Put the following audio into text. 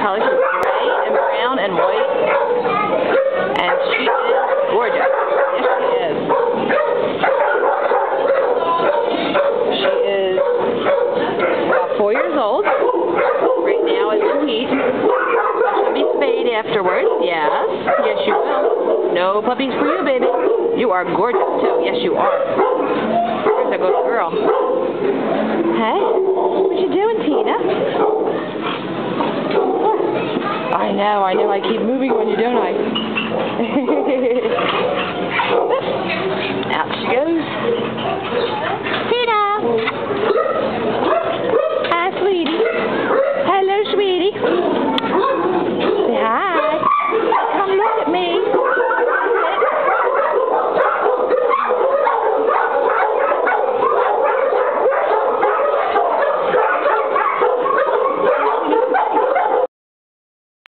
color. She's gray and brown and white. And she is gorgeous. Yes, she is. She is about 4 years old. Right now is in heat. So she'll be spayed afterwards. Yes. Yes, you will. No puppies for you, baby. You are gorgeous, too. Yes, you are. There's a good girl. Hey? What you doing, Tina? I know. I keep moving on you, don't I? Out she goes.